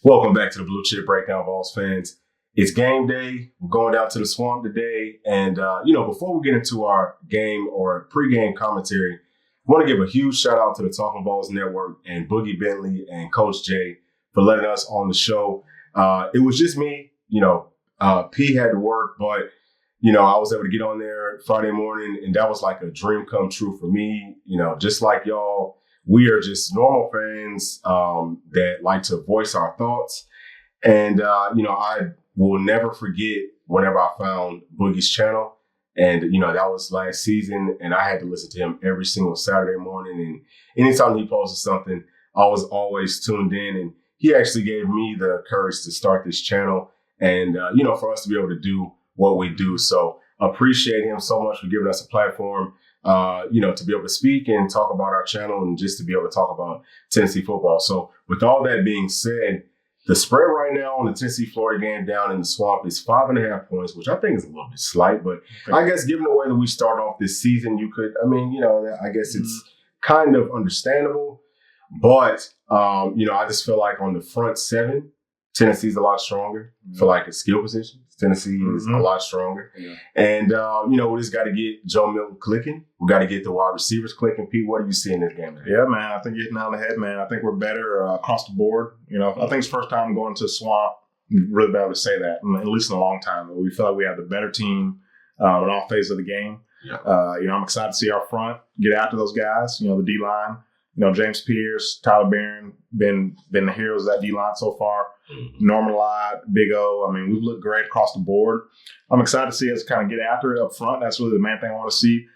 Welcome back to the Blue Chip Breakdown, Vols fans. It's game day. We're going down to the Swamp today. And, before we get into our game or pregame commentary, I want to give a huge shout out to the Talking Vols Network and Boogie Bentley and Coach Jay for letting us on the show. It was just me. P had to work, but, I was able to get on there Friday morning, and that was like a dream come true for me. Just like y'all, we are just normal fans that like to voice our thoughts. And, I will never forget whenever I found Boogie's channel. And, that was last season. And I had to listen to him every single Saturday morning. And anytime he posted something, I was always tuned in. And he actually gave me the courage to start this channel and, for us to be able to do what we do. So appreciate him so much for giving us a platform. To be able to speak and talk about our channel and just to be able to talk about Tennessee football. So with all that being said, the spread right now on the Tennessee-Florida game down in the Swamp is 5.5 points, which I think is a little bit slight. But I guess given the way that we start off this season, I guess it's kind of understandable. But, I just feel like on the front seven, Tennessee's a lot stronger. I feel like at skill positions, Tennessee is a lot stronger. Yeah. And, we just got to get Joe Milton clicking. We got to get the wide receivers clicking. Pete, what do you see in this game today? Yeah, man, I think you're hitting on the head, man. I think we're better across the board. I think it's the first time going to the Swamp. Really be able to say that, at least in a long time. We feel like we have the better team in all phases of the game. Yeah. I'm excited to see our front get after those guys. The D-line. James Pierce, Tyler Barron, been the heroes of that D-line so far. Norman Lott, Big O. We've looked great across the board. I'm excited to see us kind of get after it up front. That's really the main thing I want to see.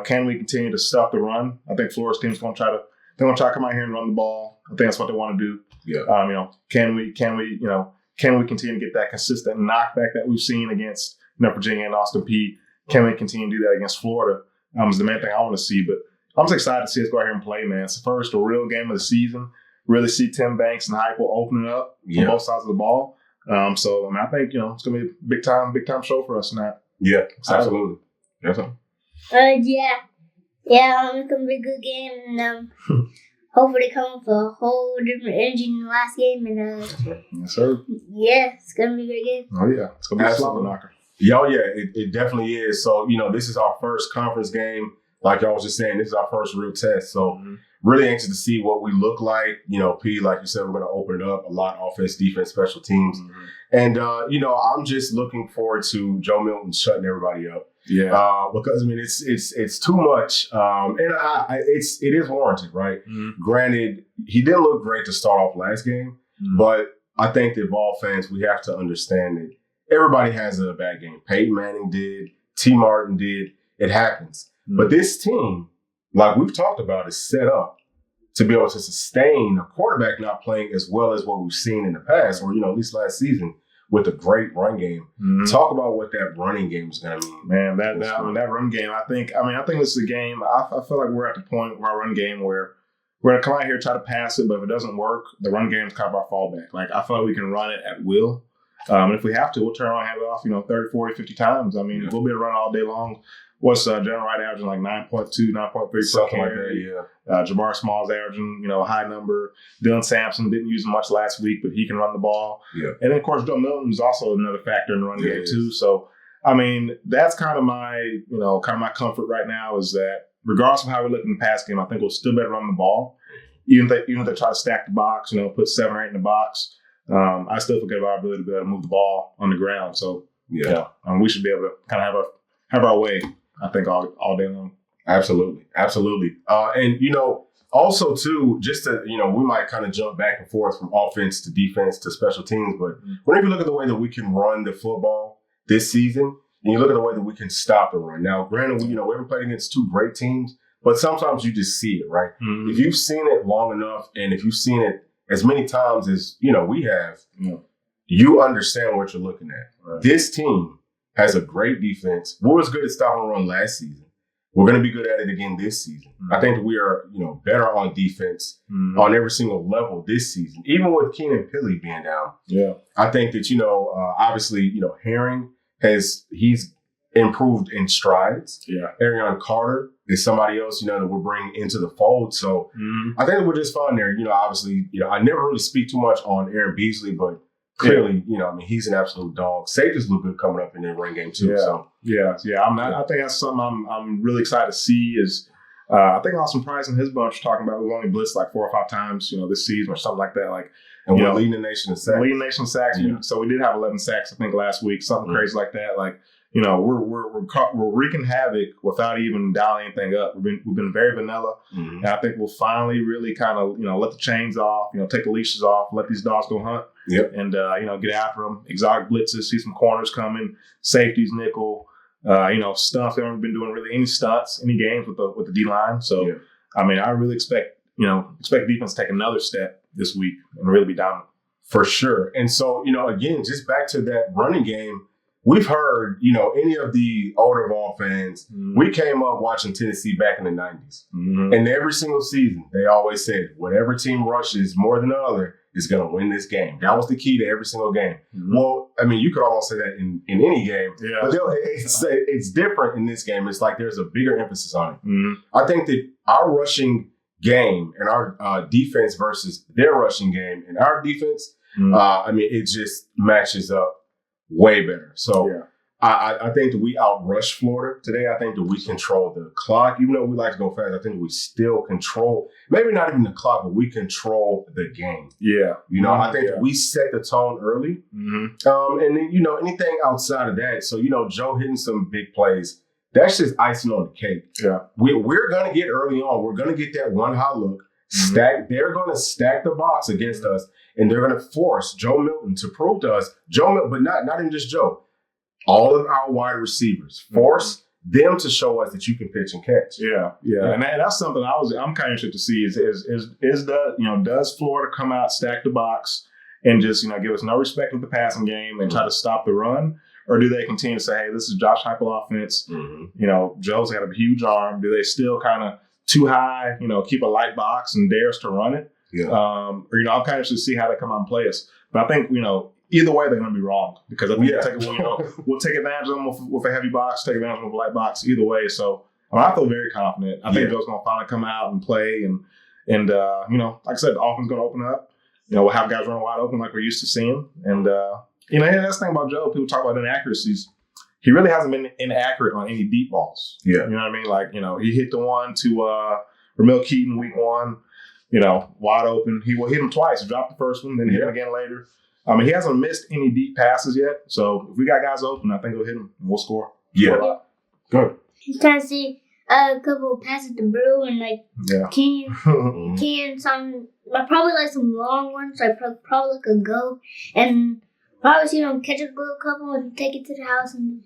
Can we continue to stuff the run? I think Florida's team's going to try to come out here and run the ball. I think that's what they want to do. Yeah. Can we continue to get that consistent knockback that we've seen against Virginia and Austin Peay? Can we continue to do that against Florida? Is the main thing I want to see. But I'm just excited to see us go out here and play, man. It's the first real game of the season. Really see Tim Banks and Heupel open it up on both sides of the ball. I think it's going to be a big time show for us tonight. Yeah, absolutely. Yes, sir. Yeah, it's going to be a good game. And hopefully they come with a whole different energy than the last game. And yes, sir. Yeah, it's going to be a great game. Oh, yeah. It's going to be a slobber knocker. Yeah, it definitely is. So, this is our first conference game. Like y'all was just saying, this is our first real test. So really anxious to see what we look like. P, like you said, we're going to open it up a lot, offense, defense, special teams. And, I'm just looking forward to Joe Milton shutting everybody up. Yeah. Because, it's too much. And it is warranted, right? Granted, he didn't look great to start off last game. But I think that Vol fans, we have to understand that everybody has a bad game. Peyton Manning did. T. Martin did. It happens. But this team, like we've talked about, is set up to be able to sustain a quarterback not playing as well as what we've seen in the past, or, at least last season, with a great run game. Talk about what that running game is going to mean. Man, that run game, I think this is a game, I feel like we're at the point where our run game where we're going to come out here and try to pass it, but if it doesn't work, the run game is kind of our fallback. Like, I feel like we can run it at will. And if we have to, we'll turn around and have it off, 30, 40, 50 times. We'll be able to run all day long. What's General Wright averaging like 9.2, 9.3 per carry? Jabbar Small's averaging, a high number. Dylan Sampson didn't use him much last week, but he can run the ball. Yeah. And then, of course, Joe Milton is also another factor in the run game, too. So, that's kind of my, my comfort right now is that regardless of how we look in the pass game, I think we'll still better run the ball. Even if they try to stack the box, put 7 or 8 in the box, I still feel good about our ability to be able to move the ball on the ground. So, we should be able to kind of have our way. I think all day long. Absolutely. And, also, too, just to, we might kind of jump back and forth from offense to defense to special teams. But whenever you look at the way that we can run the football this season, and you look at the way that we can stop the run. Now, granted, we haven't played against two great teams, but sometimes you just see it, right? If you've seen it long enough and if you've seen it as many times as, we have, you understand what you're looking at. Right. This team has a great defense. We was good at stopping the run last season. We're going to be good at it again this season. I think that we are, better on defense on every single level this season, even with Keenan Pili being down. Yeah, I think that obviously, Herring he's improved in strides. Yeah. Arion Carter is somebody else, that we're bringing into the fold. So I think we're just fine there. Obviously, I never really speak too much on Aaron Beasley, but clearly, he's an absolute dog. Safeties look good coming up in the run game too. Yeah. So I think that's something I'm really excited to see is I think Austin Price and his bunch are talking about we've only blitzed like 4 or 5 times, this season or something like that. And we're leading the nation in sacks. Leading the nation in sacks. Yeah. So we did have 11 sacks, I think, last week, something crazy like that. We're wreaking havoc without even dialing anything up. We've been very vanilla, and I think we'll finally really kind of let the chains off, take the leashes off, let these dogs go hunt, and get after them. Exotic blitzes, see some corners coming, safeties, nickel, stunts. They haven't been doing really any stunts, any games with the D line. So I really expect defense to take another step this week and really be dominant for sure. And so again, just back to that running game. We've heard, any of the older ball fans, we came up watching Tennessee back in the 90s. And every single season, they always said, whatever team rushes more than the other is going to win this game. That was the key to every single game. Well, you could almost say that in any game. Yeah. But it's different in this game. It's like there's a bigger emphasis on it. I think that our rushing game and our defense versus their rushing game and our defense, it just matches up way better. So I think that we outrushed Florida today. I think that we control the clock. Even though we like to go fast, I think we still control, maybe not even the clock, but we control the game. Yeah. I think that we set the tone early. And then, anything outside of that. So, Joe hitting some big plays, that's just icing on the cake. Yeah. We're going to get early on. We're going to get that one hot look. They're going to stack the box against us, and they're going to force Joe Milton to prove to us, but not even just Joe, all of our wide receivers, force them to show us that you can pitch and catch. Yeah. And that's something I'm kind of interested to see does Florida come out, stack the box, and just give us no respect with the passing game and try to stop the run? Or do they continue to say, hey, this is Josh Heupel offense? Joe's got a huge arm. Do they still kind of too high, keep a light box and dare us to run it? Yeah. I'm kind of interested to see how they come out and play us. But I think, either way, they're going to be wrong because I think we'll take advantage of them with a heavy box, take advantage of them with a light box, either way. So I feel very confident. I think Joe's going to finally come out and play. And like I said, the offense is going to open up. We'll have guys running wide open like we're used to seeing. And, that's the thing about Joe. People talk about inaccuracies. He really hasn't been inaccurate on any deep balls. Yeah. You know what I mean? He hit the one to Ramel Keaton week 1, wide open. He hit him twice, dropped the first one, then hit him again later. He hasn't missed any deep passes yet. So if we got guys open, I think we'll hit him and we'll score. Yeah. Good. He's trying to see a couple of passes to Brew and some, probably some long ones, probably a go. And probably see him catch a good couple and take it to the house and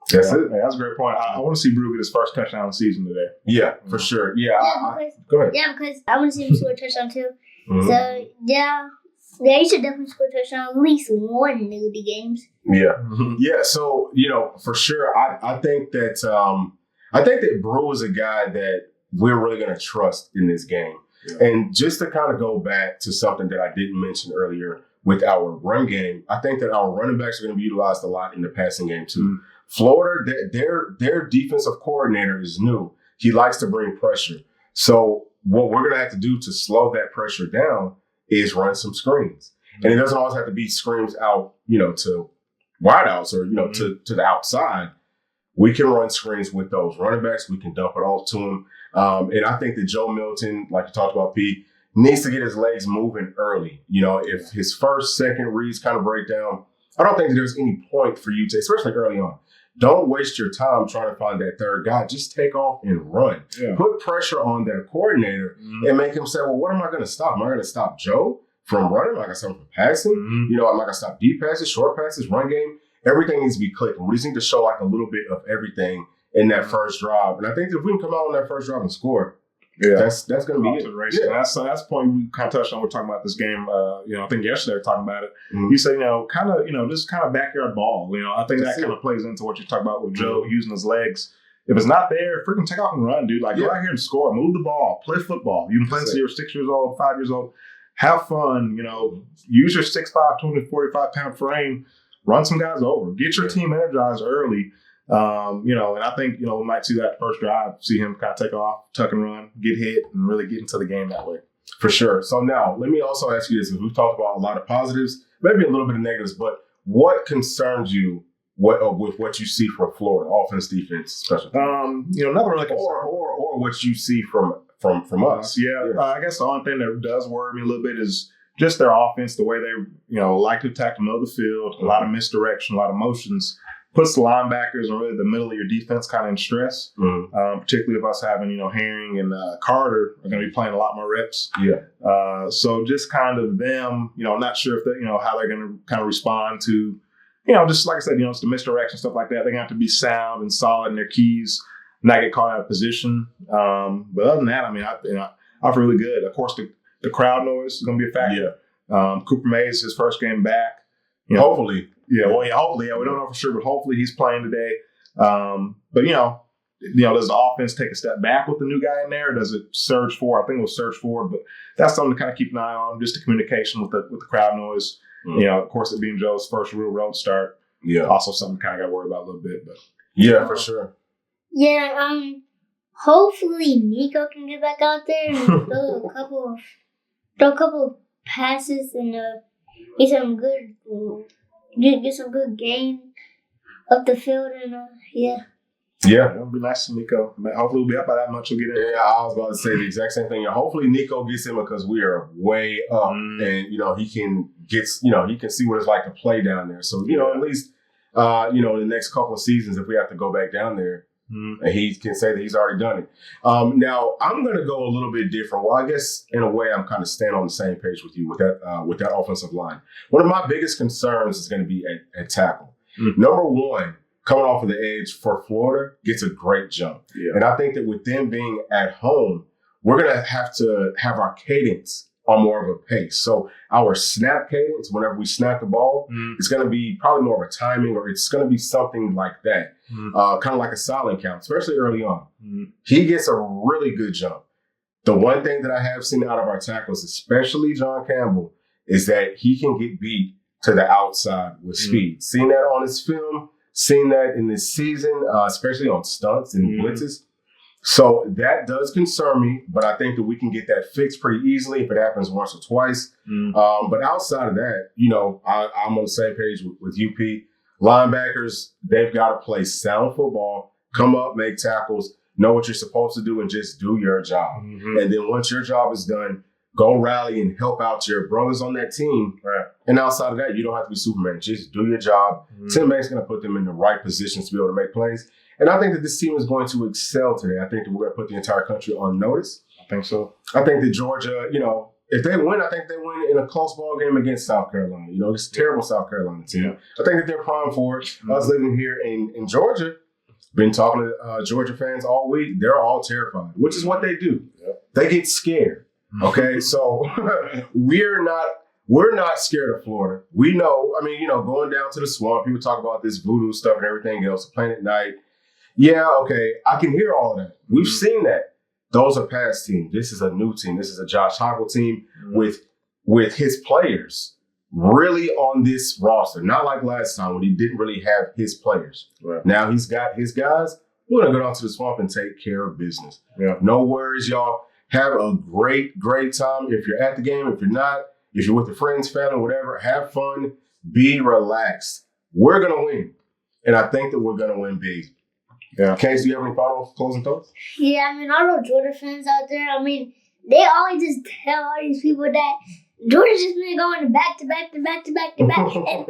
That's it. That's a great point. I want to see Brew get his first touchdown of the season today. Yeah, for sure. Yeah. Go ahead. Yeah, because I want to see him score a touchdown too. So he should definitely score a touchdown at least one in the games. Yeah. Yeah. So for sure, I think that Brew is a guy that we're really going to trust in this game. Yeah. And just to kind of go back to something that I didn't mention earlier with our run game, I think that our running backs are going to be utilized a lot in the passing game too. Florida, their defensive coordinator is new. He likes to bring pressure. So what we're going to have to do to slow that pressure down is run some screens. And it doesn't always have to be screens out, to wideouts or, to the outside. We can run screens with those running backs. We can dump it off to them. And I think that Joe Milton, like you talked about, Pete, needs to get his legs moving early. If his first, second reads kind of break down, I don't think that there's any point for you to, especially early on. Don't waste your time trying to find that third guy. Just take off and run. Yeah. Put pressure on that coordinator and make him say, well, what am I going to stop? Am I going to stop Joe from running? Am I going to stop him from passing? Am I going to stop deep passes, short passes, run game? Everything needs to be clicking. We just need to show a little bit of everything in that first drive. And I think that if we can come out on that first drive and score, that's going to be it. Yeah. That's the point we kind of touched on. We're talking about this game. I think yesterday we were talking about it. You said, just kind of backyard ball. I think that kind of plays into what you talk about with Joe using his legs. If it's not there, freaking take off and run, dude. Go out here and score. Move the ball. Play football. You can play until you're 6 years old, 5 years old. Have fun. Use your 6'5", 245-pound frame. Run some guys over. Get your team energized early. And I think, we might see that first drive, see him kind of take off, tuck and run, get hit, and really get into the game that way. For sure. So now, let me also ask you this. We've talked about a lot of positives, maybe a little bit of negatives, but what concerns you with what you see from Florida, offense, defense, special teams? Nothing really concerns. Or what you see from us. I guess the only thing that does worry me a little bit is just their offense, the way they, like to attack the middle of the field, a lot of misdirection, a lot of motions, puts the linebackers and really the middle of your defense kind of in stress, particularly if us having, Herring and Carter are going to be playing a lot more reps. Yeah. So just kind of them, I'm not sure if they, how they're going to kind of respond to, just like I said, it's the misdirection, stuff like that. They're going to have to be sound and solid in their keys, not get caught out of position. But other than that, I feel really good. Of course, the crowd noise is going to be a factor. Yeah. Cooper Mays, his first game back. Hopefully. Hopefully. We don't know for sure, but hopefully he's playing today. But does the offense take a step back with the new guy in there? Or does it surge forward? I think it will surge forward, but that's something to kind of keep an eye on, just the communication with the crowd noise. Of course, it being Joe's first real road start. Yeah. Also something kind of got worried about a little bit, but yeah, for sure. Yeah, hopefully Nico can get back out there and throw a couple of passes and get some good gain up the field and Yeah. It'll be nice to Nico. Hopefully we'll be up by that much. We'll get in. Yeah, I was about to say the exact same thing. Hopefully Nico gets in because we are way up, and he can see what it's like to play down there. So at least in the next couple of seasons, if we have to go back down there, and he can say that he's already done it. Now I'm going to go a little bit different. Well, I guess in a way I'm kind of staying on the same page with you with that offensive line. One of my biggest concerns is going to be at tackle. Number one, coming off of the edge for Florida gets a great jump. Yeah. And I think that with them being at home, we're going to have our cadence on more of a pace. So our snap cadence, whenever we snap the ball, it's going to be probably more of a timing, or it's going to be something like that, kind of like a silent count, especially early on. He gets a really good jump. The one thing that I have seen out of our tackles, especially John Campbell, is that he can get beat to the outside with speed. Seen that on his film. Seen that in this season, especially on stunts and blitzes. So that does concern me, but I think that we can get that fixed pretty easily if it happens once or twice. But outside of that, I'm on the same page with UP. Linebackers, they've got to play sound football, come up, make tackles, know what you're supposed to do, and just do your job. And then once your job is done, go rally and help out your brothers on that team. Right. And outside of that, you don't have to be Superman. Just do your job. Tim Banks is going to put them in the right positions to be able to make plays. And I think that this team is going to excel today. I think that we're going to put the entire country on notice. I think so. I think that Georgia, if they win, I think they win in a close ball game against South Carolina. It's a terrible South Carolina team. Yeah. I think that they're primed for it. Us living here in Georgia, been talking to Georgia fans all week. They're all terrified, which is what they do. Yep. They get scared. Okay, so we're not scared of Florida. We know, going down to the swamp, people talk about this voodoo stuff and everything else, playing at night. Yeah, okay, I can hear all of that. We've seen that. Those are past teams. This is a new team. This is a Josh Heupel team with his players really on this roster. Not like last time when he didn't really have his players. Right. Now he's got his guys. We're going to go down to the swamp and take care of business. Yeah. No worries, y'all. Have a great, great time. If you're at the game, if you're not, if you're with your friends, family, whatever, have fun. Be relaxed. We're going to win. And I think that we're going to win big. Yeah. Case, do you have any final closing thoughts? Yeah, all those Georgia fans out there, they always just tell all these people that Georgia's just been going back to back to back to back to back. And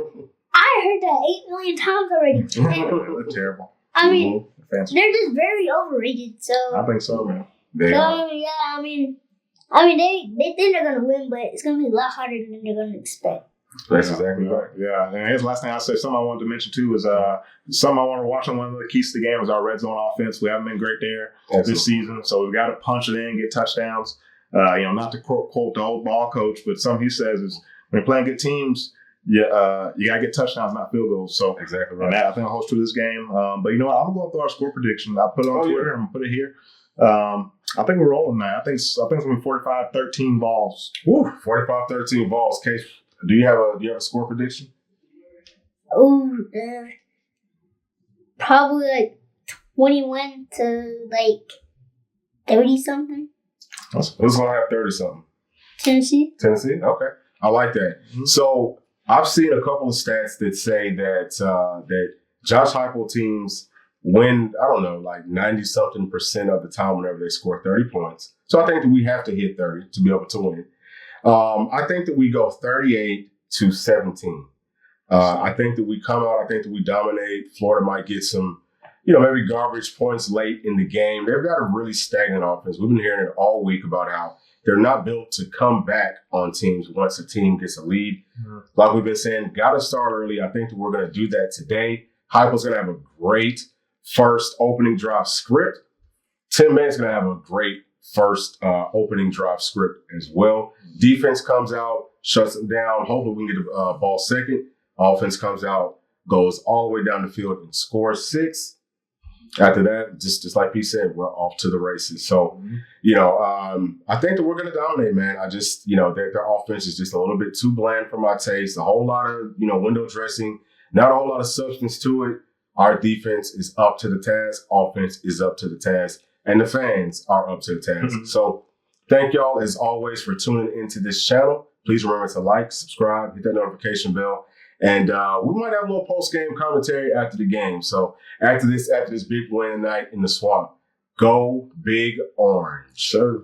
I heard that 8 million times already. They're terrible. They're just very overrated. So I think so, man. They think they're gonna win, but it's gonna be a lot harder than they're gonna expect. That's exactly right. Yeah, and here's the last thing I said. Something I wanted to mention too is something I want to watch on one of the keys to the game is our red zone offense. We haven't been great there this season, so we've got to punch it in, get touchdowns. Not to quote the old ball coach, but something he says is when you're playing good teams, you gotta get touchdowns, not field goals. So exactly right. And that I think holds true to this game. But you know what? I'm going through our score prediction. I put it on Twitter and put it here. I think we're rolling, man. I think it's going to be 45-13 balls. Woo, 45-13 balls. Case, do you have a score prediction? probably like 21 to like 30 something. Who's going to have 30 something? Tennessee. Tennessee? Okay. I like that. Mhm. So I've seen a couple of stats that say that that Josh Heupel teams win, I don't know, like 90-something% of the time whenever they score 30 points. So I think that we have to hit 30 to be able to win. I think that we go 38-17. I think that we come out, I think that we dominate. Florida might get some, maybe garbage points late in the game. They've got a really stagnant offense. We've been hearing it all week about how they're not built to come back on teams once a team gets a lead. Mm-hmm. Like we've been saying, got to start early. I think that we're going to do that today. Heupel's going to have a great first opening drive script. Tim Man's going to have a great first opening drive script as well. Defense comes out, shuts them down. Hopefully we can get the ball second. Offense comes out, goes all the way down the field and scores 6. After that, just like Pete said, we're off to the races. So, I think that we're going to dominate, man. I just, their offense is just a little bit too bland for my taste. A whole lot of, window dressing, not a whole lot of substance to it. Our defense is up to the task. Offense is up to the task. And the fans are up to the task. Mhm. So thank y'all, as always, for tuning into this channel. Please remember to like, subscribe, hit that notification bell. And we might have a little post-game commentary after the game. So after this big win tonight in the Swamp, go Big Orange. Sure.